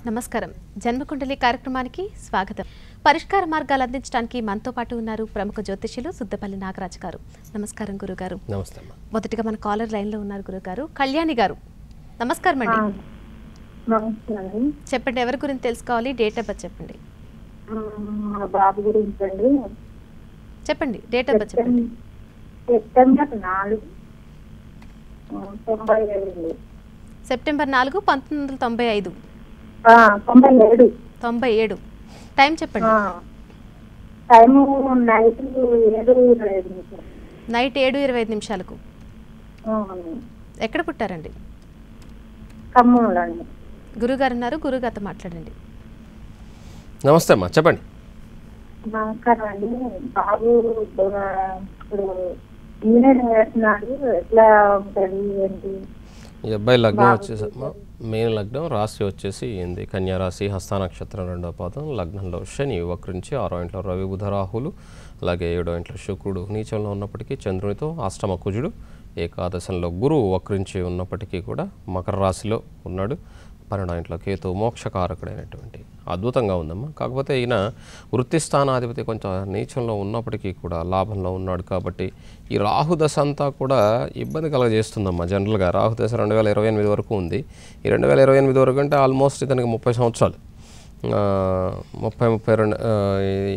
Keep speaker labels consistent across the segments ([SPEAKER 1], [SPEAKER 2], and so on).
[SPEAKER 1] నమస్కారం. జన్మకుండలి కార్యక్రమానికి స్వాగతం. పరిష్కార మార్గాలు అందించడానికి మనతో పాటు ఉన్నారు ప్రముఖ జ్యోతిష్యులు సుద్దపల్లి నాగరాజు గారు. నమస్కారం గురుగారు.
[SPEAKER 2] నమస్తే.
[SPEAKER 1] మొదటిగా మన కాలర్ లైన్ లో ఉన్నారు గురుగారు. కళ్యాణి గారు, నమస్కారం అండి. చెప్పండి, ఎవరి గురించి తెలుసుకోవాలి? డేట్ ఆఫ్ బర్త్ చెప్పండి.
[SPEAKER 3] బాబు గురించి అండి.
[SPEAKER 1] చెప్పండి, డేట్ ఆఫ్ బర్త్ చెప్పండి.
[SPEAKER 3] సెప్టెంబర్ 4, 97.
[SPEAKER 1] సెప్టెంబర్ 4, 1995.
[SPEAKER 3] 97.
[SPEAKER 1] 97. టైం చెప్పండి.
[SPEAKER 3] Time night 7:25.
[SPEAKER 1] నైట్ 7:25. ఎక్కడ పుట్టారండి?
[SPEAKER 3] ఖమ్మంలో అండి.
[SPEAKER 1] గురుగారు ఉన్నారు, గురుగారితో మాట్లాడండి.
[SPEAKER 2] నమస్తే అమ్మా, చెప్పండి.
[SPEAKER 3] నమస్కారం అండి. బాబు ఇప్పుడు ఇంజనీరింగ్ చేస్తున్నాడు, ఎట్లా ఉంటుంది ఏంటి?
[SPEAKER 2] ఈ అబ్బాయి లగ్నం వచ్చేసమ్మా మెయిన్ లగ్నం, రాశి వచ్చేసి ఏంది కన్యా రాశి, హస్త నక్షత్రం 2వ పాదం. లగ్నంలో శని వక్రించి 6వ ఇంట్లో రవి బుధ రాహులు, అలాగే 7వ ఇంట్లో శుక్రుడు నీచంలో ఉన్నప్పటికీ చంద్రునితో, అష్టమ కుజుడు ఏకాదశంలో గురువు వక్రించి ఉన్నప్పటికీ కూడా మకర రాశిలో ఉన్నాడు. 12వ ఇంట్లో కేతు మోక్షకారకుడైనటువంటి అద్భుతంగా ఉందమ్మా. కాకపోతే ఈయన వృత్తి స్థానాధిపతి కొంచెం నీచంలో ఉన్నప్పటికీ కూడా లాభంలో ఉన్నాడు కాబట్టి ఈ రాహుదశ అంతా కూడా ఇబ్బంది కలగజేస్తుందమ్మా. జనరల్గా రాహుదశ 2028 వరకు ఉంది. ఈ 2028 వరకు అంటే ఆల్మోస్ట్ ఇతనికి 30 సంవత్సరాలు, 32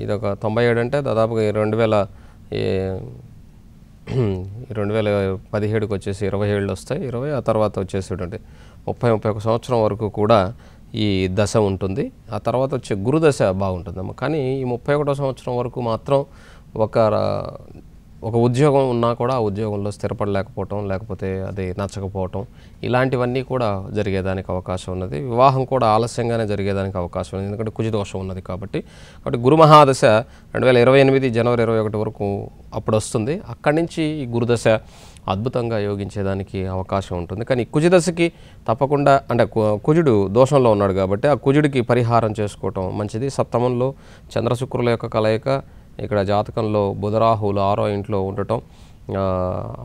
[SPEAKER 2] ఇదొక 97 అంటే దాదాపుగా 2017కి వచ్చేసి 20 ఏళ్ళు వస్తాయి. 20 ఆ తర్వాత వచ్చేసేటువంటి 30-31 సంవత్సరం వరకు కూడా ఈ దశ ఉంటుంది. ఆ తర్వాత వచ్చే గురుదశ బాగుంటుందమ్మా. కానీ ఈ 31వ సంవత్సరం వరకు మాత్రం ఒక ఉద్యోగం ఉన్నా కూడా ఆ ఉద్యోగంలో స్థిరపడలేకపోవటం, లేకపోతే అది నచ్చకపోవటం, ఇలాంటివన్నీ కూడా జరిగేదానికి అవకాశం ఉన్నది. వివాహం కూడా ఆలస్యంగానే జరిగేదానికి అవకాశం ఉంది, ఎందుకంటే కుజదోషం ఉన్నది కాబట్టి. గురు మహాదశ 2028 జనవరి 21 వరకు అప్పుడు వస్తుంది. అక్కడి నుంచి ఈ గురుదశ అద్భుతంగా యోగించేదానికి అవకాశం ఉంటుంది. కానీ కుజదశకి తప్పకుండా, అంటే కుజుడు దోషంలో ఉన్నాడు కాబట్టి ఆ కుజుడికి పరిహారం చేసుకోవటం మంచిది. సప్తమంలో చంద్రశుక్రుల యొక్క కలయిక, ఇక్కడ జాతకంలో బుధరాహువులు 6వ ఇంట్లో ఉండటం,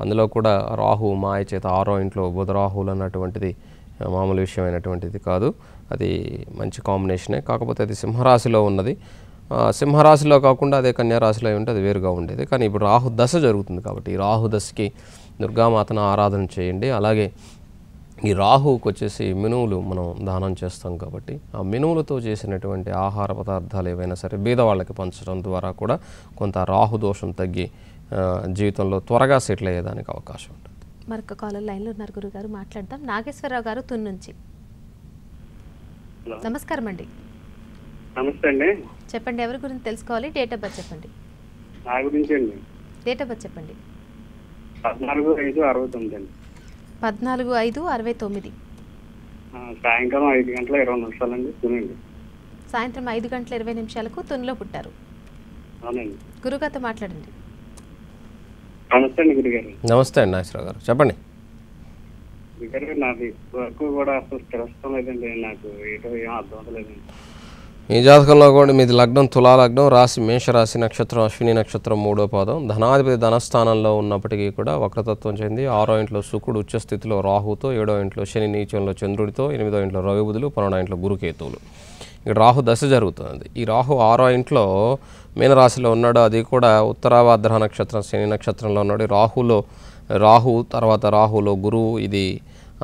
[SPEAKER 2] అందులో కూడా రాహు మాయ చేత 6వ ఇంట్లో బుధరాహువులు అన్నటువంటిది మామూలు విషయమైనటువంటిది కాదు. అది మంచి కాంబినేషనే. కాకపోతే అది సింహరాశిలో ఉన్నది. సింహరాశిలో కాకుండా అదే కన్యారాశిలో ఉంటే అది వేరుగా ఉండేది. కానీ ఇప్పుడు రాహు దశ జరుగుతుంది కాబట్టి ఈ రాహు దశకి దుర్గామాతను ఆరాధన చేయండి. అలాగే ఈ రాహువుకి వచ్చేసి మినువులు మనం దానం చేస్తాం కాబట్టి ఆ మినువులతో చేసినటువంటి ఆహార పదార్థాలు ఏవైనా సరే బీదవాళ్ళకి పంచడం ద్వారా కూడా కొంత రాహు దోషం తగ్గి జీవితంలో త్వరగా సెటిల్ అయ్యేదానికి అవకాశం ఉంటుంది.
[SPEAKER 1] మరొక కాలర్ లైన్లో ఉన్నారు గురుగారు, మాట్లాడదాం. నాగేశ్వరరావు గారు, తున్ నుంచి. నమస్కారం అండి.
[SPEAKER 4] నమస్తే అండి.
[SPEAKER 1] చెప్పండి, ఎవరి గురించి తెలుసుకోవాలి? డేట్ ఆఫ్ బర్త్ చెప్పండి.
[SPEAKER 4] నా గురించి అండి.
[SPEAKER 1] డేట్ ఆఫ్ బర్త్ చెప్పండి.
[SPEAKER 4] 14/5/69 అండి.
[SPEAKER 1] 14/5/69.
[SPEAKER 4] సాయంకాలం 5:20 అండి. తునండి.
[SPEAKER 1] సాయంత్రం 5:20 తున్లో పుట్టారు.
[SPEAKER 4] అవునండి.
[SPEAKER 1] గురుగారితో మాట్లాడండి.
[SPEAKER 4] నమస్తే అండి గురుగారు.
[SPEAKER 2] నమస్తే అండి నాగేశ్వరరావు గారు, చెప్పండి.
[SPEAKER 4] గురుగారు, నాది వర్క్ కూడా అసలు స్థిరస్థం లేదండి. నాకు ఏదో ఏం అర్థం అవ్వలేదండి.
[SPEAKER 2] ఈ జాతకంలో కూడా మీది లగ్నం తులా లగ్నం, రాశి మేషరాశి, నక్షత్రం అశ్విని నక్షత్రం 3వ పాదం. ధనాధిపతి ధనస్థానంలో ఉన్నప్పటికీ కూడా వక్రతత్వం చెంది 6వ ఇంట్లో శుక్రుడు ఉచ్చస్థితిలో రాహుతో, 7వ ఇంట్లో శని నీచంలో చంద్రుడితో, 8వ ఇంట్లో రవి బుధులు, 12వ ఇంట్లో గురుకేతువులు. ఇక్కడ రాహు దశ జరుగుతుంది. ఈ రాహు 6వ ఇంట్లో మీనరాశిలో ఉన్నాడు. అది కూడా ఉత్తరాభాద్ర నక్షత్రం శని నక్షత్రంలో ఉన్నాడు. రాహు తర్వాత రాహులో గురువు, ఇది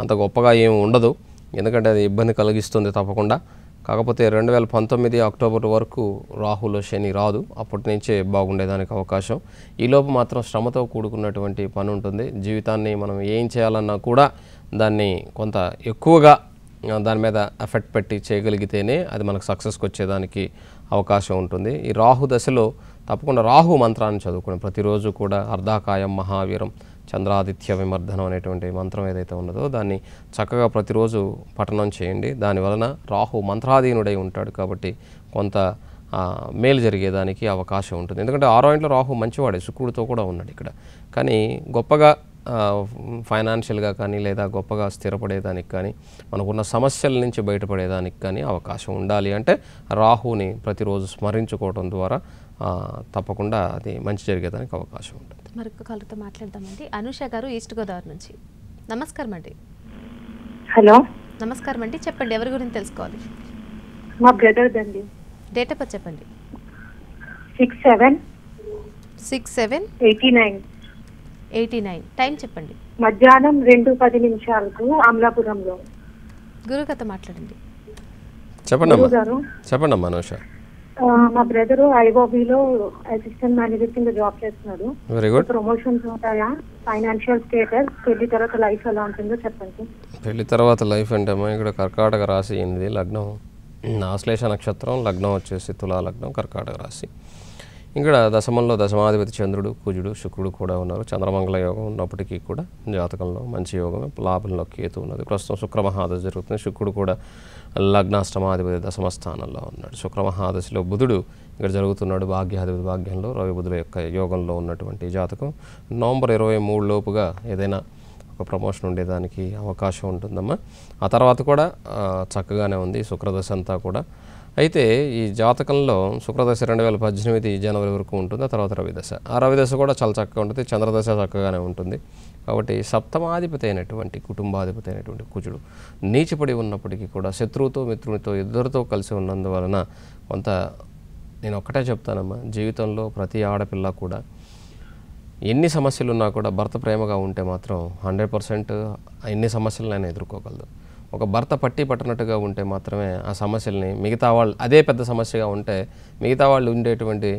[SPEAKER 2] అంత గొప్పగా ఏమి ఉండదు, ఎందుకంటే అది ఇబ్బంది కలిగిస్తుంది తప్పకుండా. కాకపోతే 2019 అక్టోబర్ వరకు రాహులో శని రాదు, అప్పటి నుంచే బాగుండేదానికి అవకాశం. ఈలోపు మాత్రం శ్రమతో కూడుకున్నటువంటి పని ఉంటుంది. జీవితాన్ని మనం ఏం చేయాలన్నా కూడా దాన్ని కొంత ఎక్కువగా దాని మీద ఎఫెక్ట్ పెట్టి చేయగలిగితేనే అది మనకు సక్సెస్కి వచ్చేదానికి అవకాశం ఉంటుంది. ఈ రాహు దశలో తప్పకుండా రాహు మంత్రాన్ని చదువుకోండి ప్రతిరోజు కూడా. అర్ధాకాయం మహావీరం చంద్రాదిత్య విమర్ధనం అనేటువంటి మంత్రం ఏదైతే ఉన్నదో దాన్ని చక్కగా ప్రతిరోజు పఠనం చేయండి. దానివలన రాహు మంత్రాధీనుడై ఉంటాడు కాబట్టి కొంత మేలు జరిగేదానికి అవకాశం ఉంటుంది. ఎందుకంటే 6వ ఇంట్లో రాహు మంచివాడే, శుక్రుడితో కూడా ఉన్నాడు ఇక్కడ. కానీ గొప్పగా ఫైనాన్షియల్గా కానీ లేదా గొప్పగా స్థిరపడేదానికి కానీ మనకున్న సమస్యల నుంచి బయటపడేదానికి కానీ అవకాశం ఉండాలి అంటే రాహుని ప్రతిరోజు స్మరించుకోవడం ద్వారా తప్పకుండా అది మంచి జరిగేదానికి అవకాశం ఉంటుంది.
[SPEAKER 1] మరొక కాలతో మాట్లాడదామండి. అనుష గారు, ఈస్ట్ గోదావరి నుంచి. నమస్కారం అండి.
[SPEAKER 3] హలో.
[SPEAKER 1] నమస్కారం అండి, చెప్పండి, ఎవరి గురించి తెలుసుకోవాలి?
[SPEAKER 3] మా brother Dandi.
[SPEAKER 1] Date of birth చెప్పండి.
[SPEAKER 3] 6/7/89.
[SPEAKER 1] 6/7/89. టైం చెప్పండి.
[SPEAKER 3] మధ్యాహ్నం 2:10 అమలాపురంలో.
[SPEAKER 1] గురుగారితో మాట్లాడండి.
[SPEAKER 2] చెప్పండి అమ్మా.
[SPEAKER 3] గారు
[SPEAKER 2] చెప్పండి అమ్మా అనూష.
[SPEAKER 3] మా బ్రదర్ ఐఓబిలో అసిస్టెంట్ మేనేజర్ కింద జాబ్ చేస్తున్నాడు.
[SPEAKER 2] Very good.
[SPEAKER 3] ప్రమోషన్స్ ఉంటాయా? ఫైనాన్షియల్ స్టేటస్, పెళ్లి తర్వాత లైఫ్ ఎలా ఉంటుందో చెప్పండి.
[SPEAKER 2] పెళ్లి తర్వాత లైఫ్ అంటే అమ్మా ఇక్కడ కర్కాటక రాశి 8 లగ్నం ఆశ్లేష నక్షత్రం, లగ్నం వచ్చేసి తులా లగ్నం, కర్కాటక రాశి. ఇక్కడ దశమంలో దశమాధిపతి చంద్రుడు, కుజుడు, శుక్రుడు కూడా ఉన్నారు. చంద్రమంగళ యోగం ఉన్నప్పటికీ కూడా జాతకంలో మంచి యోగమే. లాభంలో కేతు ఉన్నది. ప్రస్తుతం శుక్రమహాదశ జరుగుతుంది. శుక్రుడు కూడా లగ్నాష్టమాధిపతి దశమ స్థానంలో ఉన్నాడు. శుక్రమహాదశలో బుధుడు ఇక్కడ జరుగుతున్నాడు. భాగ్యాధిపతి భాగ్యంలో, రవి బుధుల యొక్క యోగంలో ఉన్నటువంటి జాతకం నవంబర్ 23 లోపుగా ఏదైనా ఒక ప్రమోషన్ ఉండేదానికి అవకాశం ఉంటుందమ్మా. ఆ తర్వాత కూడా చక్కగానే ఉంది శుక్రదశ అంతా కూడా. అయితే ఈ జాతకంలో శుక్రదశ 2018 జనవరి వరకు ఉంటుంది. ఆ తర్వాత రవిదశ. ఆ రవిదశ కూడా చాలా చక్కగా ఉంటుంది. చంద్రదశ చక్కగానే ఉంటుంది. కాబట్టి సప్తమాధిపతి అయినటువంటి కుటుంబాధిపతి అయినటువంటి కుజుడు నీచిపడి ఉన్నప్పటికీ కూడా శత్రువుతో మిత్రునితో ఇద్దరితో కలిసి ఉన్నందువలన కొంత నేను ఒక్కటే చెప్తానమ్మా, జీవితంలో ప్రతి ఆడపిల్ల కూడా ఎన్ని సమస్యలున్నా కూడా భర్త ప్రేమగా ఉంటే మాత్రం 100% ఎన్ని సమస్యలనైనా ఎదుర్కోగలదు. ఒక భర్త పట్టి పట్టనట్టుగా ఉంటే మాత్రమే ఆ సమస్యల్ని మిగతా వాళ్ళు అదే పెద్ద సమస్యగా ఉంటే మిగతా వాళ్ళు ఉండేటువంటి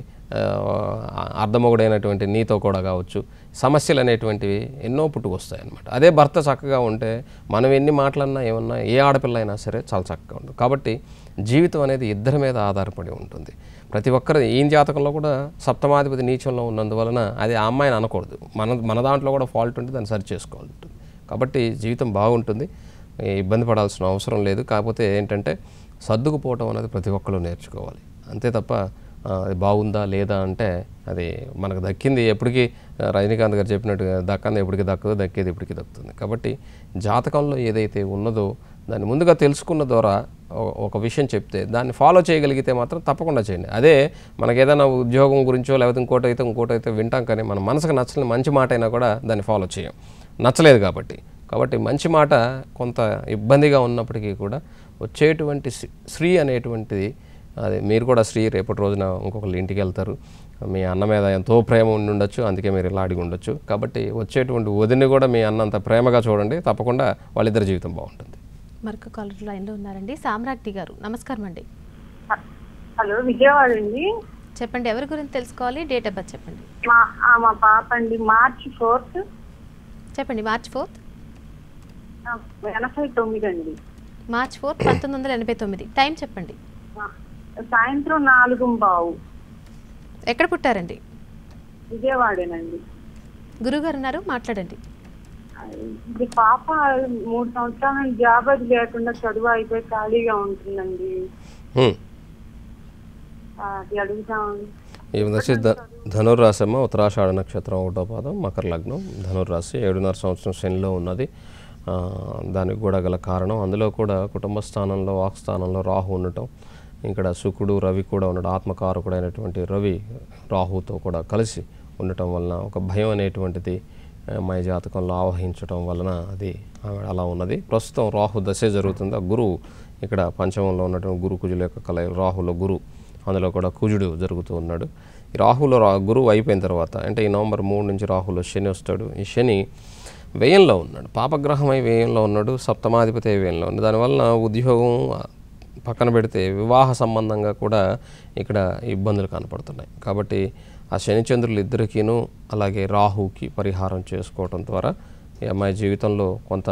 [SPEAKER 2] అర్ధమొగుడైనటువంటి నీతో కూడా కావచ్చు సమస్యలు అనేటువంటివి ఎన్నో పుట్టుకొస్తాయి అన్నమాట. అదే భర్త చక్కగా ఉంటే మనం ఎన్ని మాటలన్నా ఏమన్నా ఏ ఆడపిల్ల అయినా సరే చాలా చక్కగా ఉంటుంది. కాబట్టి జీవితం అనేది ఇద్దరి మీద ఆధారపడి ఉంటుంది. ప్రతి ఒక్కరి ఈ జాతకంలో కూడా సప్తమాధిపతి నీచంలో ఉన్నందువలన అది ఆ అమ్మాయిని అనకూడదు. మన దాంట్లో కూడా ఫాల్ట్ ఉంటే దాన్ని సరి చేసుకోవాలి ఉంటుంది. కాబట్టి జీవితం బాగుంటుంది, ఇబ్బంది పడాల్సిన అవసరం లేదు. కాకపోతే ఏంటంటే సర్దుకుపోవటం అనేది ప్రతి ఒక్కరు నేర్చుకోవాలి అంతే తప్ప అది బాగుందా లేదా అంటే అది మనకు దక్కింది ఎప్పటికీ రజనీకాంత్ గారు చెప్పినట్టుగా దక్కంది ఎప్పటికీ దక్కదు, దక్కేది ఎప్పటికీ దక్కుతుంది. కాబట్టి జాతకంలో ఏదైతే ఉన్నదో దాన్ని ముందుగా తెలుసుకున్న ద్వారా ఒక విషయం చెప్తే దాన్ని ఫాలో చేయగలిగితే మాత్రం తప్పకుండా చేయండి. అదే మనకు ఏదైనా ఉద్యోగం గురించో లేకపోతే ఇంకోటైతే వింటాం, కానీ మన మనసుకు నచ్చని మంచి మాట అయినా కూడా దాన్ని ఫాలో చేయం, నచ్చలేదు కాబట్టి మంచి మాట కొంత ఇబ్బందిగా ఉన్నప్పటికీ కూడా వచ్చేటువంటి స్త్రీ అనేటువంటిది అది మీరు కూడా స్త్రీ రేపటి రోజున ఇంకొకళ్ళు ఇంటికి వెళ్తారు, మీ అన్న మీద ఎంతో ప్రేమ ఉండి ఉండొచ్చు, అందుకే మీరు ఇలా అడిగి ఉండొచ్చు. కాబట్టి వచ్చేటువంటి వదిని కూడా మీ అన్న అంత ప్రేమగా చూడండి, తప్పకుండా వాళ్ళిద్దరి జీవితం బాగుంటుంది.
[SPEAKER 1] మరొక కాలర్ లైన్లో ఉన్నారండి, సామ్రాజ్ఞి గారు. నమస్కారం అండి.
[SPEAKER 3] హలో, విజయవాడ అండి.
[SPEAKER 1] చెప్పండి, ఎవరి గురించి తెలుసుకోవాలి? డేట్ ఆఫ్ బర్త్ చెప్పండి.
[SPEAKER 3] మా పాప అండి, March 4th.
[SPEAKER 1] చెప్పండి. March 4th
[SPEAKER 3] 89 అండి.
[SPEAKER 1] March 4th 1989. టైం చెప్పండి.
[SPEAKER 3] సాయంత్రం 4:15.
[SPEAKER 1] ఎక్కడ పుట్టారండి?
[SPEAKER 3] విజయవాడేనండి.
[SPEAKER 1] గురుగారు ఉన్నారు, మాట్లాడండి.
[SPEAKER 3] ఇది పాప 3 సంవత్సరాల నుంచి జాబ్ అది లేకుండా చదువు అయిపోయి ఖాళీగా ఉంటుందండి. అది అడుగుతామండి.
[SPEAKER 2] ఈమె వచ్చి ధనుర్రాశి ఉత్తరాషాఢ నక్షత్రం 1వ పాదం, మకర లగ్నం, ధనుర్రాశి. 7.5 సంవత్సరం శనిలో ఉన్నది. దానికి కూడా గల కారణం అందులో కూడా కుటుంబ స్థానంలో వాక్ స్థానంలో రాహు ఉండటం, ఇక్కడ శుక్రుడు రవి కూడా ఉండడం, ఆత్మకారకుడైనటువంటి రవి రాహుతో కూడా కలిసి ఉండటం వలన ఒక భయం అనేటువంటిది అమ్మాయి జాతకంలో ఆవహించడం వలన అది అలా ఉన్నది. ప్రస్తుతం రాహు దశే జరుగుతుంది. ఆ గురువు ఇక్కడ పంచమంలో ఉన్నటువంటి గురు కుజుల యొక్క కలయిక, రాహులో గురు, అందులో కూడా కుజుడు జరుగుతూ ఉన్నాడు. ఈ రాహులో గురువు అయిపోయిన తర్వాత అంటే ఈ నవంబర్ 3 నుంచి రాహులో శని వస్తాడు. ఈ శని వ్యయంలో ఉన్నాడు, పాపగ్రహమై వ్యయంలో ఉన్నాడు, సప్తమాధిపతి వ్యయంలో ఉన్నాడు. దానివల్ల ఉద్యోగం పక్కన పెడితే వివాహ సంబంధంగా కూడా ఇక్కడ ఇబ్బందులు కనపడుతున్నాయి. కాబట్టి ఆ శనిచంద్రులు ఇద్దరికీను అలాగే రాహుకి పరిహారం చేసుకోవటం ద్వారా ఈ అమ్మాయి జీవితంలో కొంత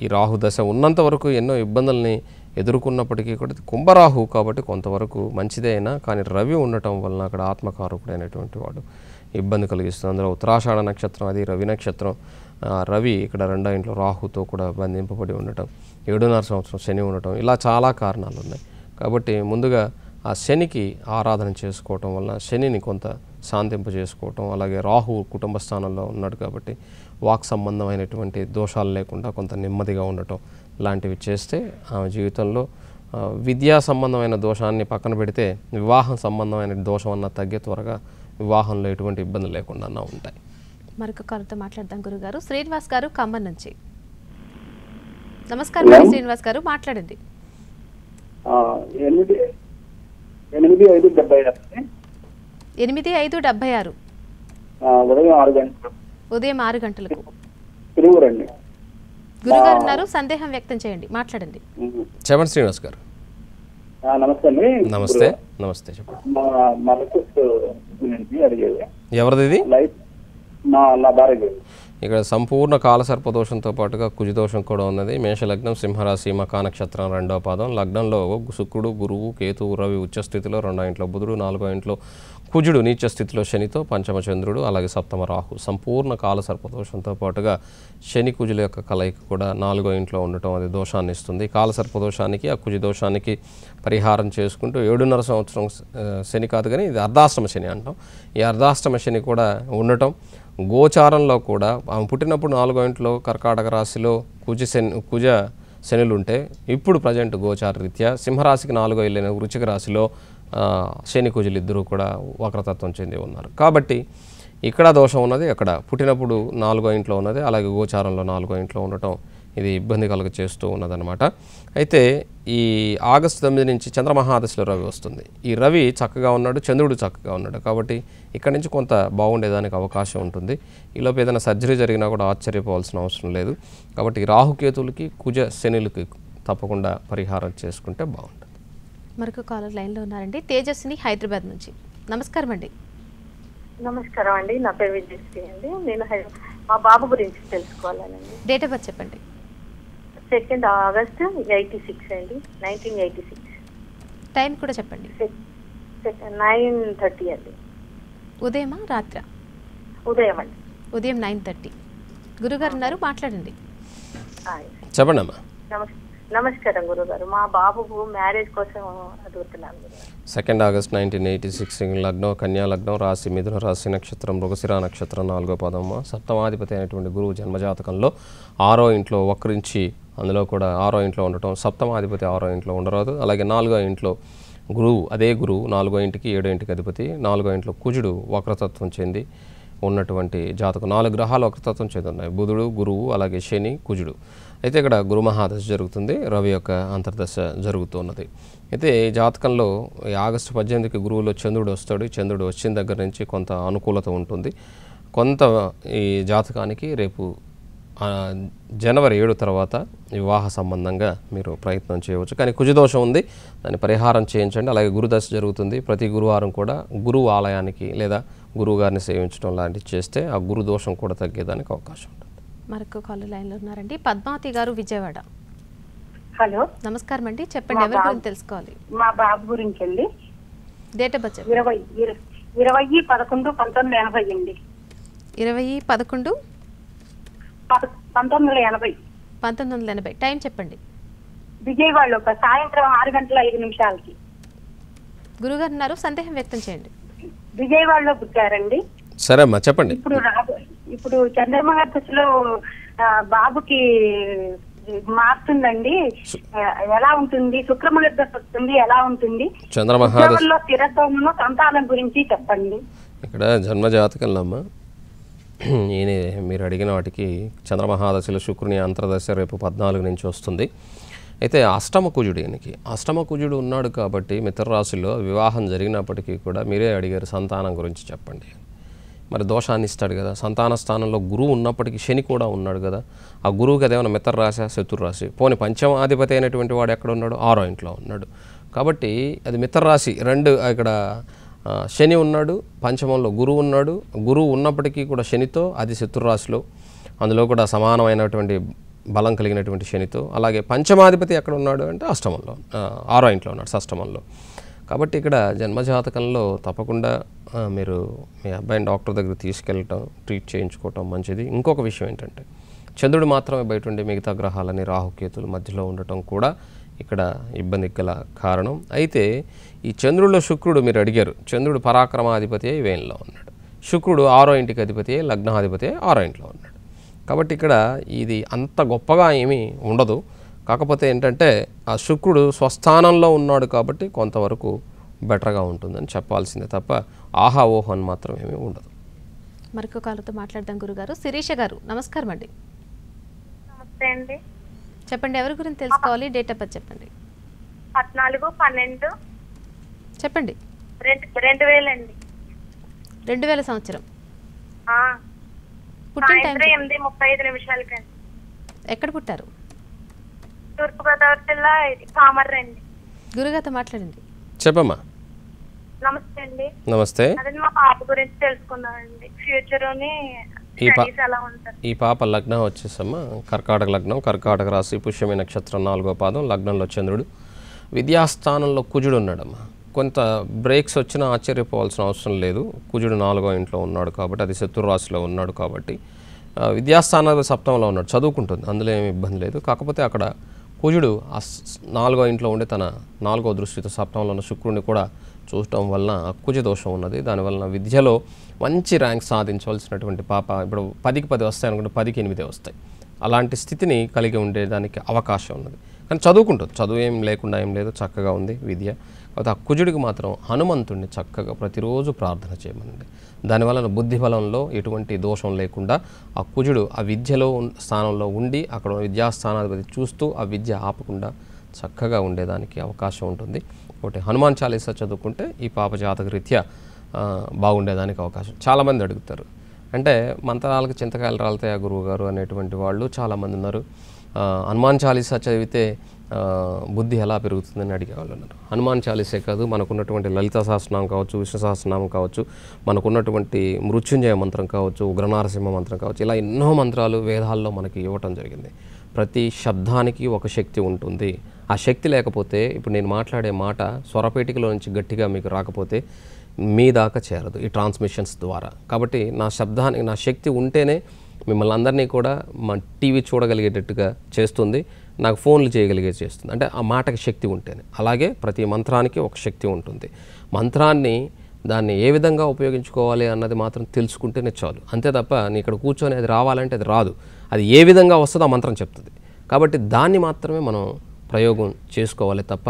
[SPEAKER 2] ఈ రాహు దశ ఉన్నంత వరకు ఎన్నో ఇబ్బందుల్ని ఎదుర్కొన్నప్పటికీ కూడా కుంభరాహు కాబట్టి కొంతవరకు మంచిదే అయినా, కానీ రవి ఉండటం వలన అక్కడ ఆత్మకారకుడైనటువంటి వాడు ఇబ్బంది కలిగిస్తుంది. అందులో ఉత్తరాషాఢ నక్షత్రం, అది రవి నక్షత్రం. రవి ఇక్కడ 2వ ఇంట్లో రాహుతో కూడా బంధింపబడి ఉండటం, 7.5 సంవత్సరం శని ఉండటం, ఇలా చాలా కారణాలు ఉన్నాయి. కాబట్టి ముందుగా ఆ శనికి ఆరాధన చేసుకోవటం వలన శనిని కొంత శాంతింప చేసుకోవటం, అలాగే రాహు కుటుంబ స్థానంలో ఉన్నాడు కాబట్టి వాక్ సంబంధమైనటువంటి దోషాలు లేకుండా కొంత నెమ్మదిగా ఉండటం లాంటివి చేస్తే ఆమె జీవితంలో విద్యా సంబంధమైన దోషాన్ని పక్కన పెడితే వివాహం సంబంధమైన దోషం అన్న తగ్గే, త్వరగా వివాహంలో ఎటువంటి ఇబ్బందులు లేకుండా ఉంటాయి.
[SPEAKER 1] మరొక కారుతో మాట్లాడదాం గురుగారు. శ్రీనివాస్ గారు ఖమ్మం నుంచి. నమస్కారం శ్రీనివాస్ గారు, మాట్లాడండి.
[SPEAKER 5] 8/5/76.
[SPEAKER 1] 8/5/76.
[SPEAKER 5] ఉదయం 6 గంటలు.
[SPEAKER 1] ఉదయం 6 గంటలకు.
[SPEAKER 5] తిరుగురండి.
[SPEAKER 1] గురుగారు ఉన్నారు, సందేహం వ్యక్తం చేయండి, మాట్లాడండి.
[SPEAKER 2] చెప్పండి శ్రీనివాస్ గారు.
[SPEAKER 5] నమస్తే అండి.
[SPEAKER 2] నమస్తే. నమస్తే చెప్పండి.
[SPEAKER 5] మా మిస్సెస్ గురించి అడిగేది.
[SPEAKER 2] ఎవరిది ఇది?
[SPEAKER 5] లైఫ్ నా భార్య.
[SPEAKER 2] ఇక్కడ సంపూర్ణ కాలసర్పదోషంతో పాటుగా కుజదోషం కూడా ఉన్నది. మేషలగ్నం, సింహరాశి, మకా నక్షత్రం 2వ పాదం. లగ్నంలో శుక్రుడు, గురువు, కేతువు, రవి ఉచ్చస్థితిలో, 2వ ఇంట్లో బుధుడు, 4వ ఇంట్లో కుజుడు నీచ స్థితిలో శనితో, పంచమ చంద్రుడు, అలాగే సప్తమ రాహు. సంపూర్ణ కాలసర్పదోషంతో పాటుగా శని కుజుల యొక్క కలయిక కూడా 4వ ఇంట్లో ఉండటం అది దోషాన్ని ఇస్తుంది. కాలసర్పదోషానికి ఆ కుజ దోషానికి పరిహారం చేసుకుంటూ 7.5 సంవత్సరం శని కాదు కానీ ఇది అర్ధాష్టమ శని అంటాం. ఈ అర్ధాష్టమ శని కూడా ఉండటం, గోచారంలో కూడా ఆమె పుట్టినప్పుడు 4వ ఇంట్లో కర్కాటక రాశిలో కుజ శనులు ఉంటే ఇప్పుడు ప్రజెంట్ గోచార రీత్యా సింహరాశికి 4వ ఇల్లు వృశ్చిక రాశిలో శని కుజులు ఇద్దరూ కూడా వక్రతత్వం చెంది ఉన్నారు. కాబట్టి ఇక్కడ దోషం ఉన్నది, అక్కడ పుట్టినప్పుడు 4వ ఇంట్లో ఉన్నది, అలాగే గోచారంలో 4వ ఇంట్లో ఉండటం ఇది ఇబ్బంది కలుగ చేస్తూ ఉన్నదన్నమాట. అయితే ఈ ఆగస్టు 9 నుంచి చంద్రమహాదశలో రవి వస్తుంది. ఈ రవి చక్కగా ఉన్నాడు, చంద్రుడు చక్కగా ఉన్నాడు. కాబట్టి ఇక్కడి నుంచి కొంత బాగుండేదానికి అవకాశం ఉంటుంది. ఈలోపు ఏదైనా సర్జరీ జరిగినా కూడా ఆశ్చర్యపోవాల్సిన అవసరం లేదు. కాబట్టి రాహుకేతులకి కుజ శనులకి తప్పకుండా పరిహారం చేసుకుంటే బాగుంటుంది.
[SPEAKER 1] మరొక కాలర్ లైన్లో ఉన్నారండి, తేజస్విని హైదరాబాద్ నుంచి. నమస్కారం అండి.
[SPEAKER 6] నమస్కారం అండి, నా పేరు విజయశ్రీ అండి. నేను మా బాబు గురించి తెలుసుకోవాలండి.
[SPEAKER 1] డేట్ ఆఫ్ బర్త్ చెప్పండి.
[SPEAKER 6] 2 ఆగస్టు 86 అండి, 1986.
[SPEAKER 1] టైం కూడా చెప్పండి.
[SPEAKER 6] 9:30 అండి.
[SPEAKER 1] ఉదయమా రాత్రా?
[SPEAKER 6] ఉదయం అండి.
[SPEAKER 1] ఉదయం 9:30. గురుగారు ఉన్నారు, మాట్లాడండి.
[SPEAKER 2] చెప్పండి అమ్మా.
[SPEAKER 6] నమస్కారం గురుగారు, మా బాబుకు మ్యారేజ్ కోసం అడుగుతున్నాను.
[SPEAKER 2] 2 ఆగస్టు 1986 లగ్నం కన్యా లగ్నం, రాశి మిథున రాశి, నక్షత్రం మృగశిర నక్షత్రం 4వ పాదమ్మ. సప్తమాధిపతి అయినటువంటి గురువు జన్మజాతకంలో 6వ ఇంట్లో వక్రించి, అందులో కూడా 6వ ఇంట్లో ఉండటం, సప్తమాధిపతి 6వ ఇంట్లో ఉండరాదు. అలాగే 4వ ఇంట్లో గురువు, అదే గురువు 4వ ఇంటికి 7వ ఇంటికి అధిపతి, 4వ ఇంట్లో కుజుడు వక్రతత్వం చెంది ఉన్నటువంటి జాతకం. 4 గ్రహాలు వక్రతత్వం చెంది ఉన్నాయి, బుధుడు, గురువు, అలాగే శని, కుజుడు. అయితే ఇక్కడ గురు మహాదశ జరుగుతుంది, రవి యొక్క అంతర్దశ జరుగుతున్నది. అయితే ఈ జాతకంలో ఈ ఆగస్టు 18కి గురువులో చంద్రుడు వస్తాడు. చంద్రుడు వచ్చిన దగ్గర నుంచి కొంత అనుకూలత ఉంటుంది. కొంత ఈ జాతకానికి రేపు జనవరి 7 తర్వాత వివాహ సంబంధంగా మీరు ప్రయత్నం చేయవచ్చు. కానీ కుజదోషం ఉంది, దాన్ని పరిహారం చేయించండి. అలాగే గురుదశ జరుగుతుంది. ప్రతి గురువారం కూడా గురువు ఆలయానికి లేదా గురువు గారిని సేవించడం లాంటివి చేస్తే ఆ గురు దోషం కూడా తగ్గేదానికి అవకాశం ఉంటుంది.
[SPEAKER 1] మరొక కాలర్ లైన్లో ఉన్నారండి, పద్మావతి గారు, విజయవాడ.
[SPEAKER 3] హలో,
[SPEAKER 1] నమస్కారం అండి. చెప్పండి, ఎవరి గురించి తెలుసుకోవాలి?
[SPEAKER 3] మా బాబు గురించి అండి.
[SPEAKER 1] డేట్ ఆఫ్ బర్త్
[SPEAKER 3] 20/11/1980 అండి.
[SPEAKER 1] 20/11/1980. 1980. టైం చెప్పండి.
[SPEAKER 3] విజయవాడలో సాయంత్రం 6:05
[SPEAKER 1] గురుగారు ఉన్నారు, సందేహం వ్యక్తం చేయండి.
[SPEAKER 3] విజయవాడలో పుట్టారండి.
[SPEAKER 2] సరే అమ్మా చెప్పండి.
[SPEAKER 3] ఇప్పుడు చంద్రమహా దశలో బాబుకి మారుతుందండి, ఎలా ఉంటుంది? శుక్రమహా దశ వస్తుంది, ఎలా ఉంటుంది? చంద్రమహాదశలో స్థిరత్వమును సంతానం గురించి చెప్పండి.
[SPEAKER 2] ఇక్కడ జన్మజాతకంలో అమ్మా ఈయన మీరు అడిగిన వాటికి చంద్రమహాదశలో శుక్రుని అంతర్దశ రేపు 14 నుంచి వస్తుంది. అయితే అష్టమ కుజుడు, ఈయనకి అష్టమ కుజుడు ఉన్నాడు కాబట్టి మిత్రరాశిలో వివాహం జరిగినప్పటికీ కూడా మీరే అడిగారు సంతానం గురించి చెప్పండి. మరి దోషాన్ని ఇస్తాడు కదా. సంతాన స్థానంలో గురువు ఉన్నప్పటికీ శని కూడా ఉన్నాడు కదా. ఆ గురువుకి అదేమైనా మిత్రరాశి, శత్రురాశి? పోనీ పంచమాధిపతి అయినటువంటి వాడు ఎక్కడ ఉన్నాడు? 6వ ఇంట్లో ఉన్నాడు. కాబట్టి అది మిత్రరాశి. 2 ఇక్కడ శని ఉన్నాడు, పంచమంలో గురువు ఉన్నాడు. గురువు ఉన్నప్పటికీ కూడా శనితో, అది శత్రురాశిలో, అందులో కూడా సమానమైనటువంటి బలం కలిగినటువంటి శనితో. అలాగే పంచమాధిపతి ఎక్కడ ఉన్నాడు అంటే అష్టమంలో, 6వ ఇంట్లో ఉన్నాడు, షష్టమంలో. కాబట్టి ఇక్కడ జన్మజాతకంలో తప్పకుండా మీరు మీ అబ్బాయిని డాక్టర్ దగ్గర తీసుకెళ్ళటం, ట్రీట్ చేయించుకోవటం మంచిది. ఇంకొక విషయం ఏంటంటే చంద్రుడు మాత్రమే బయట ఉండి మిగతా గ్రహాలని రాహుకేతులు మధ్యలో ఉండటం కూడా ఇక్కడ ఇబ్బందికి గల కారణం. అయితే ఈ చంద్రుడిలో శుక్రుడు మీరు అడిగారు, చంద్రుడు పరాక్రమాధిపతి అయి వేయంలో ఉన్నాడు. శుక్రుడు 6వ ఇంటికి అధిపతి అయి లగ్నాధిపతి అయి 6వ ఇంట్లో ఉన్నాడు. కాబట్టి ఇక్కడ ఇది అంత గొప్పగా ఏమీ ఉండదు. కాకపోతే ఏంటంటే ఆ శుక్రుడు స్వస్థానంలో ఉన్నాడు కాబట్టి కొంతవరకు బెటర్గా ఉంటుందని చెప్పాల్సిందే తప్ప ఆహా ఓహో అని మాత్రం ఏమీ ఉండదు.
[SPEAKER 1] మరొక కాలతో మాట్లాడదాం గురుగారు. శిరీష గారు, నమస్కారం అండి.
[SPEAKER 6] నమస్తే అండి.
[SPEAKER 1] చెప్పండి, ఎవరి గురించి తెలుసుకోవాలి? డేట్ ఆఫ్ బర్త్ చెప్పండి.
[SPEAKER 6] 14/12
[SPEAKER 1] చెప్పండి.
[SPEAKER 6] 2000 అండి.
[SPEAKER 1] 2000 సంవత్సరం.
[SPEAKER 6] ఆ,
[SPEAKER 1] పుట్టిన టైం
[SPEAKER 6] సాయంత్రం 8:35
[SPEAKER 1] ఎక్కడ పుట్టారు?
[SPEAKER 6] తూర్పుగోదావరి జిల్లా కామర్రు అండి.
[SPEAKER 1] గురుగారితో మాట్లాడండి.
[SPEAKER 2] చెప్పమ్మా.
[SPEAKER 6] నమస్తే అండి.
[SPEAKER 2] నమస్తే.
[SPEAKER 6] అదే మా పాప గురించి తెలుసుకున్నానండి. ఫ్యూచర్ స్టడీస్ ఎలా ఉంటారు?
[SPEAKER 2] ఈ పాప లగ్నం వచ్చేసమ్మా కర్కాటక లగ్నం, కర్కాటక రాశి, పుష్యమి నక్షత్రం 4వ పాదం, లగ్నంలో చంద్రుడు, విద్యాస్థానంలో కుజుడు ఉన్నాడమ్మా. కొంత బ్రేక్స్ వచ్చినా ఆశ్చర్యపోవాల్సిన అవసరం లేదు. కుజుడు 4వ ఇంట్లో ఉన్నాడు కాబట్టి, అది శత్రు రాశిలో ఉన్నాడు కాబట్టి విద్యాస్థానాలు సప్తమంలో ఉన్నాడు, చదువుకుంటుంది, అందులో ఏమి ఇబ్బంది లేదు. కాకపోతే అక్కడ కుజుడు 4వ ఇంట్లో ఉండి తన 4వ దృష్టితో సప్తమంలో ఉన్న శుక్రుడిని కూడా చూడటం వలన కుజ దోషం ఉన్నది. దానివలన విద్యలో మంచి ర్యాంక్ సాధించవలసినటువంటి పాప ఇప్పుడు 10కి 10 వస్తాయి అనుకుంటే 10కి 8 వస్తాయి. అలాంటి స్థితిని కలిగి ఉండేదానికి అవకాశం ఉన్నది. కానీ చదువుకుంటుంది, చదువు ఏం లేకుండా ఏం లేదు, చక్కగా ఉంది విద్య. కాకపోతే ఆ కుజుడికి మాత్రం హనుమంతుడిని చక్కగా ప్రతిరోజు ప్రార్థన చేయమనండి. దానివలన బుద్ధి బలంలో ఎటువంటి దోషం లేకుండా ఆ కుజుడు ఆ విద్యలో స్థానంలో ఉండి అక్కడ విద్యాస్థానాధిపతి చూస్తూ ఆ విద్య ఆపకుండా చక్కగా ఉండేదానికి అవకాశం ఉంటుంది. ఒకటి హనుమాన్ చాలీసా చదువుకుంటే ఈ పాప జాతక రీత్యా బాగుండేదానికి అవకాశం. చాలామంది అడుగుతారు, అంటే మంత్రాలకు చింతకాయలు రాలుతాయా గురువు గారు అనేటువంటి వాళ్ళు చాలామంది ఉన్నారు. హనుమాన్ చాలీసా చదివితే బుద్ధి ఎలా పెరుగుతుందని అడిగేవాళ్ళు ఉన్నారు. హనుమాన్ చాలీసే కాదు, మనకున్నటువంటి లలిత సహస్రనామం కావచ్చు, విష్ణు సహస్రనామం కావచ్చు, మనకున్నటువంటి మృత్యుంజయ మంత్రం కావచ్చు, ఉగ్రనారసింహ మంత్రం కావచ్చు, ఇలా ఎన్నో మంత్రాలు వేదాల్లో మనకి ఇవ్వటం జరిగింది. ప్రతి శబ్దానికి ఒక శక్తి ఉంటుంది. ఆ శక్తి లేకపోతే ఇప్పుడు నేను మాట్లాడే మాట స్వరపేటికలో నుంచి గట్టిగా మీకు రాకపోతే మీ దాకా చేరదు ఈ ట్రాన్స్మిషన్స్ ద్వారా. కాబట్టి నా శబ్దానికి నా శక్తి ఉంటేనే మిమ్మల్ని అందరినీ కూడా మా టీవీ చూడగలిగేటట్టుగా చేస్తుంది, నాకు ఫోన్లు చేయగలిగే చేస్తుంది. అంటే ఆ మాటకి శక్తి ఉంటేనే. అలాగే ప్రతి మంత్రానికి ఒక శక్తి ఉంటుంది. మంత్రాన్ని దాన్ని ఏ విధంగా ఉపయోగించుకోవాలి అన్నది మాత్రం తెలుసుకుంటేనే చాలు. అంతే తప్ప నీ ఇక్కడ కూర్చొని అది రావాలంటే అది రాదు. అది ఏ విధంగా వస్తుందో ఆ మంత్రం చెప్తుంది. కాబట్టి దాన్ని మాత్రమే మనం ప్రయోగం చేసుకోవాలి తప్ప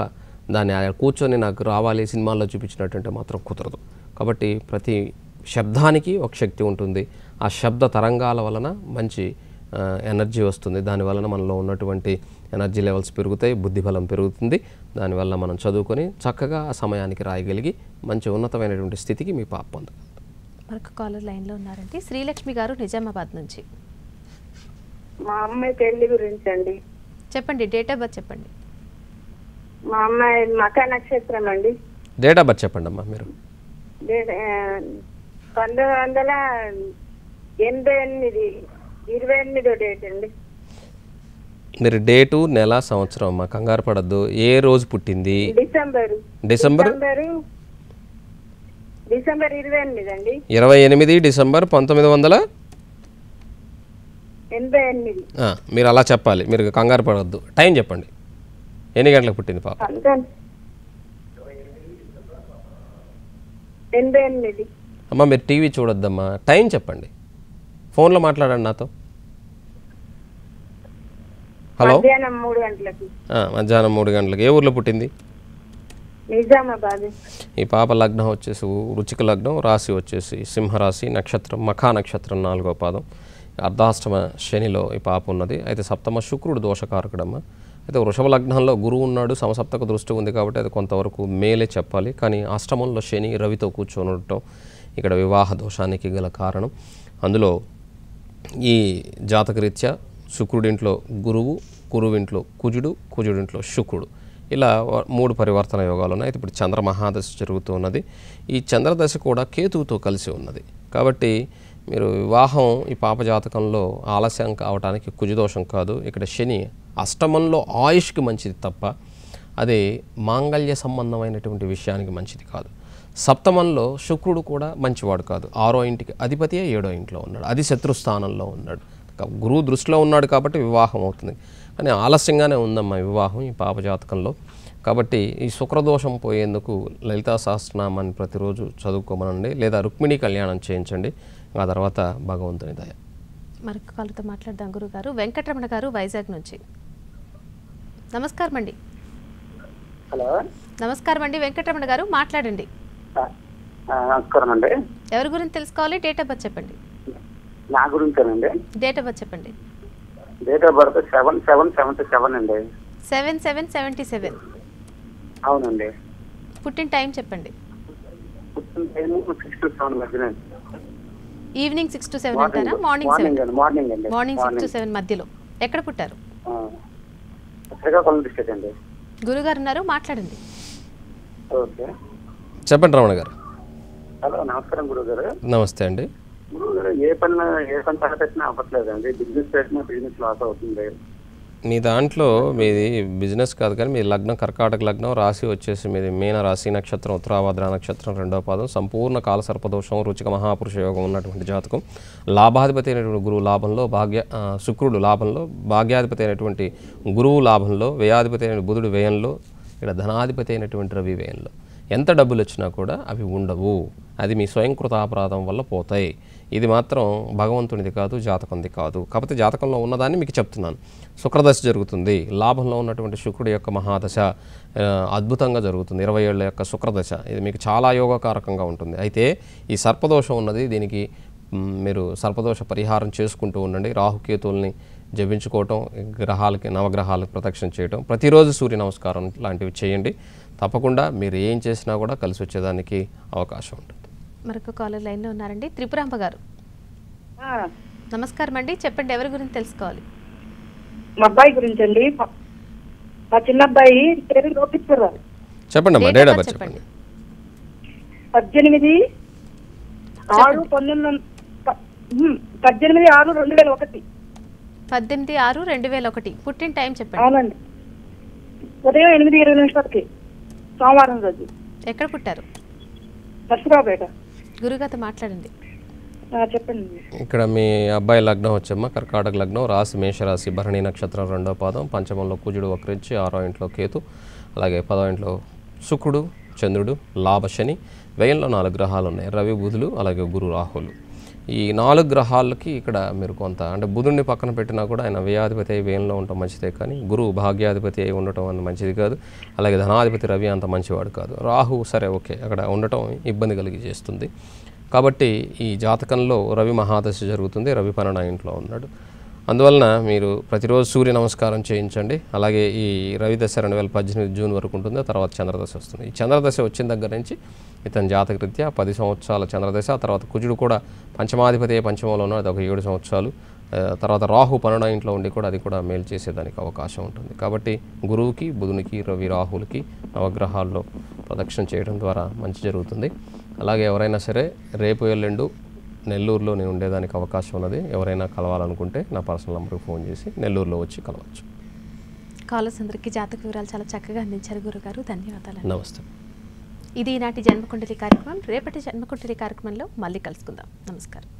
[SPEAKER 2] దాన్ని కూర్చొని నాకు రావాలి సినిమాల్లో చూపించినట్టుంటే మాత్రం కుదరదు. కాబట్టి ప్రతి శబ్దానికి ఒక శక్తి ఉంటుంది. ఆ శబ్ద తరంగాల వలన మంచి ఎనర్జీ వస్తుంది. దానివలన మనలో ఉన్నటువంటి ఎనర్జీ లెవెల్స్ పెరుగుతాయి, బుద్ధిబలం పెరుగుతుంది. దానివల్ల మనం చదువుకొని చక్కగా ఆ సమయానికి రాయగలిగి మంచి ఉన్నతమైనటువంటి స్థితికి మీ పాప పొందగలరు.
[SPEAKER 1] మరొక కాలర్ లైన్లో ఉన్నారండి. శ్రీలక్ష్మి గారు నిజామాబాద్ నుంచి.
[SPEAKER 6] మా అమ్మాయి పెళ్లి గురించి అండి.
[SPEAKER 1] చెప్పండి, డేట్ ఆఫ్ బర్త్ చెప్పండి.
[SPEAKER 6] మా అమ్మాయి మకా నక్షత్రం అండి.
[SPEAKER 2] డేట్ ఆఫ్ బర్త్ చెప్పండి అమ్మా మీరు.
[SPEAKER 6] 1988 డేట్ అండి.
[SPEAKER 2] మీరు డేటు, నెల, సంవత్సరం అమ్మా, కంగారు పడద్దు. ఏ రోజు పుట్టింది?
[SPEAKER 6] డిసెంబర్ 28 అండి.
[SPEAKER 2] 28 డిసెంబర్
[SPEAKER 6] 1988.
[SPEAKER 2] మీరు అలా చెప్పాలి, మీరు కంగారు పడవద్దు. టైం చెప్పండి, ఎన్ని గంటలకు పుట్టింది పాప?
[SPEAKER 6] 88.
[SPEAKER 2] అమ్మా మీరు టీవీ చూడొద్దమ్మా, టైం చెప్పండి, ఫోన్లో మాట్లాడండి నాతో. హలో,
[SPEAKER 6] మధ్యాహ్నం 3 గంటలకి.
[SPEAKER 2] మధ్యాహ్నం 3 గంటలకు. ఏ ఊర్లో పుట్టింది?
[SPEAKER 6] నిజామాబాద్.
[SPEAKER 2] ఈ పాప లగ్నం వచ్చేసి వృచ్చిక లగ్నం, రాశి వచ్చేసి సింహరాశి, నక్షత్రం మఖా నక్షత్రం 4వ పాదం, అర్ధాష్టమ శనిలో ఈ పాప ఉన్నది. అయితే సప్తమ శుక్రుడు దోషకారకుడమ్మ. అయితే వృషభ లగ్నంలో గురువు ఉన్నాడు, సమసప్తక దృష్టి ఉంది కాబట్టి అది కొంతవరకు మేలే చెప్పాలి. కానీ అష్టమంలో శని రవితో కూర్చొని ఉండటం ఇక్కడ వివాహ దోషానికి గల కారణం. అందులో ఈ జాతకరీత్యా శుక్రుడింట్లో గురువు, గురువింట్లో కుజుడు, కుజుడింట్లో శుక్రుడు, ఇలా 3 పరివర్తన యోగాలు ఉన్నాయి. అయితే ఇప్పుడు చంద్ర మహాదశ జరుగుతూ ఉన్నది. ఈ చంద్రదశ కూడా కేతువుతో కలిసి ఉన్నది. కాబట్టి మీరు వివాహం ఈ పాప జాతకంలో ఆలస్యం కావడానికి కుజదోషం కాదు. ఇక్కడ శని అష్టమంలో ఆయుష్కి మంచిది తప్ప అది మాంగళ్య సంబంధమైనటువంటి విషయానికి మంచిది కాదు. సప్తమంలో శుక్రుడు కూడా మంచివాడు కాదు. 6వ ఇంటికి అధిపతియే 7వ ఇంట్లో ఉన్నాడు, అది శత్రుస్థానంలో ఉన్నాడు. గురువు దృష్టిలో ఉన్నాడు కాబట్టి వివాహం అవుతుంది. కానీ ఆలస్యంగానే ఉందమ్మా వివాహం ఈ పాప జాతకంలో. కాబట్టి ఈ శుక్రదోషం పోయేందుకు లలితా సహస్రనామాన్ని ప్రతిరోజు చదువుకోమనండి, లేదా రుక్మిణీ కళ్యాణం చేయించండి. ఆ తర్వాత భగవంతుని దయ.
[SPEAKER 1] మరొక కాలుతో మాట్లాడదాం గురుగారు. వెంకటరమణ గారు వైజాగ్ నుంచి. నమస్కారం అండి.
[SPEAKER 5] హలో,
[SPEAKER 1] నమస్కారం అండి వెంకటరమణ గారు, మాట్లాడండి.
[SPEAKER 5] నమస్కారం అండి.
[SPEAKER 1] ఎవరి గురించి తెలుసుకోవాలి? డేట్ ఆఫ్ బర్త్ చెప్పండి.
[SPEAKER 5] నా గురించేనండి.
[SPEAKER 1] డేట్ ఆఫ్ బర్త్ చెప్పండి.
[SPEAKER 5] డేట్ ఆఫ్ బర్త్ 7/7/77 అండి.
[SPEAKER 1] 7/7/77.
[SPEAKER 5] అవునండి.
[SPEAKER 1] పుట్టిన టైం చెప్పండి.
[SPEAKER 5] పుట్టిన టైము 6 to 7 మధ్యన.
[SPEAKER 1] ఈవినింగ్ 6 to 7 అంటారా? మార్నింగ్ 7?
[SPEAKER 5] మార్నింగ్ అండి.
[SPEAKER 1] మార్నింగ్ 6 to 7 మధ్యలో. ఎక్కడ పుట్టారు?
[SPEAKER 5] శ్రీకాకుళం డిస్ట్రిక్ట్ అండి.
[SPEAKER 1] గురుగారు ఉన్నారు, మాట్లాడండి.
[SPEAKER 5] ఓకే,
[SPEAKER 2] చెప్పండి రమణ గారు.
[SPEAKER 5] హలో, నమస్కారం గురుగారు.
[SPEAKER 2] నమస్తే అండి.
[SPEAKER 5] గురుగారు, ఏ పని తలపెట్టినా అవ్వట్లేదండి. బిజినెస్ పెట్టినా బిజినెస్ లాస్ అవుతుంది.
[SPEAKER 2] మీ దాంట్లో మీది బిజినెస్ కాదు కానీ మీ లగ్నం కర్కాటక లగ్నం, రాశి వచ్చేసి మీది మీన రాశి, నక్షత్రం ఉత్తరాభద్ర నక్షత్రం, 2వ పాదం, సంపూర్ణ కాల సర్పదోషం, రుచిక మహాపురుష యోగం ఉన్నటువంటి జాతకం. లాభాధిపతి అయినటువంటి గురువు లాభంలో, శుక్రుడు లాభంలో, భాగ్యాధిపతి అయినటువంటి గురువు లాభంలో, వ్యయాధిపతి అయిన బుధుడు వ్యయంలో, ఇక్కడ ధనాధిపతి అయినటువంటి రవి వ్యయంలో. ఎంత డబ్బులు వచ్చినా కూడా అవి ఉండవు. అది మీ స్వయంకృత అపరాధం వల్ల పోతాయి. ఇది మాత్రం భగవంతునిది కాదు, జాతకంది కాదు. కాకపోతే జాతకంలో ఉన్నదాన్ని మీకు చెప్తున్నాను. శుక్రదశ జరుగుతుంది. లాభంలో ఉన్నటువంటి శుక్రుడి యొక్క మహాదశ అద్భుతంగా జరుగుతుంది. 20 ఏళ్ల యొక్క శుక్రదశ. ఇది మీకు చాలా యోగకారకంగా ఉంటుంది. అయితే ఈ సర్పదోషం ఉన్నది. దీనికి మీరు సర్పదోష పరిహారం చేసుకుంటూ ఉండండి. రాహుకేతువుల్ని జపించుకోవటం, గ్రహాలకి నవగ్రహాలకు ప్రదక్షిణ చేయటం, ప్రతిరోజు సూర్య నమస్కారం లాంటివి చేయండి. తప్పకుండా మీరు ఏం చేసినా కూడా కలిసి వచ్చేదానికి అవకాశం ఉంటుంది.
[SPEAKER 1] మరొక కాలర్ లైన్లో ఉన్నారండి. త్రిపురాంబ గారు, నమస్కారం అండి. చెప్పండి, ఎవరి గురించి తెలుసుకోవాలి?
[SPEAKER 3] మా అబ్బాయి గురించి అండి. మా చిన్న అబ్బాయి పేరు లోకిత్వరావు.
[SPEAKER 2] చెప్పండి అమ్మా, డేట్ ఆఫ్ బర్త్ చెప్పండి.
[SPEAKER 3] 18/6/2001.
[SPEAKER 1] 18/6/2001. పుట్టిన టైం చెప్పండి.
[SPEAKER 3] అవునండి, ఉదయం 8:20 సోమవారం రోజు.
[SPEAKER 1] ఎక్కడ పుట్టారు?
[SPEAKER 3] పరశురావుపేట.
[SPEAKER 1] గురుగారితో మాట్లాడండి.
[SPEAKER 3] చెప్పండి.
[SPEAKER 2] ఇక్కడ మీ అబ్బాయి లగ్నం వచ్చమ్మా కర్కాటక లగ్నం, రాశి మేషరాశి, భరణి నక్షత్రం 2వ పాదం, పంచమంలో కుజుడు వక్రించి, 6వ ఇంట్లో కేతు, అలాగే 10వ ఇంట్లో శుక్రుడు, చంద్రుడు, లాభ శని, వ్యయంలో 4 గ్రహాలు ఉన్నాయి. రవి, బుధులు, అలాగే గురు, రాహులు. ఈ 4 గ్రహాలకి ఇక్కడ మీరు కొంత అంటే బుధుడిని పక్కన పెట్టినా కూడా ఆయన వ్యయాధిపతి అయి వ్యయంలో ఉండటం మంచిదే, కానీ గురువు భాగ్యాధిపతి అయి ఉండటం అంత మంచిది కాదు. అలాగే ధనాధిపతి రవి అంత మంచివాడు కాదు. రాహు సరే ఓకే, అక్కడ ఉండటం ఇబ్బంది కలిగి చేస్తుంది. కాబట్టి ఈ జాతకంలో రవి మహాదశ జరుగుతుంది. రవి 12వ ఇంట్లో ఉన్నాడు. అందువలన మీరు ప్రతిరోజు సూర్య నమస్కారం చేయించండి. అలాగే ఈ రవి దశ 2018 జూన్ వరకు ఉంటుంది. తర్వాత చంద్రదశ వస్తుంది. ఈ చంద్రదశ వచ్చిన దగ్గర నుంచి ఇతని జాతకరీత్యా 10 సంవత్సరాల చంద్రదశ. తర్వాత కుజుడు కూడా పంచమాధిపతి పంచమంలో ఉన్నాడు, అది ఒక 7 సంవత్సరాలు. తర్వాత రాహు 12వ ఇంట్లో ఉండి కూడా అది కూడా మేలు చేసేదానికి అవకాశం ఉంటుంది. కాబట్టి గురువుకి, బుధునికి, రవి, రాహులకి నవగ్రహాల్లో ప్రదక్షిణ చేయడం ద్వారా మంచి జరుగుతుంది. అలాగే ఎవరైనా సరే రేపు ఎల్లుండి నెల్లూరులో నేను ఉండేదానికి అవకాశం ఉన్నది. ఎవరైనా కలవాలనుకుంటే నా పర్సనల్ నెంబర్కి ఫోన్ చేసి నెల్లూరులో వచ్చి కలవచ్చు.
[SPEAKER 1] కాలర్స్ అందరికీ జాతక వివరాలు చాలా చక్కగా అందించారు గురుగారు, ధన్యవాదాలు.
[SPEAKER 2] నమస్తే.
[SPEAKER 1] ఇది ఈనాటి జన్మకుండలి కార్యక్రమం. రేపటి జన్మకుండలి కార్యక్రమంలో మళ్ళీ కలుసుకుందాం. నమస్కారం.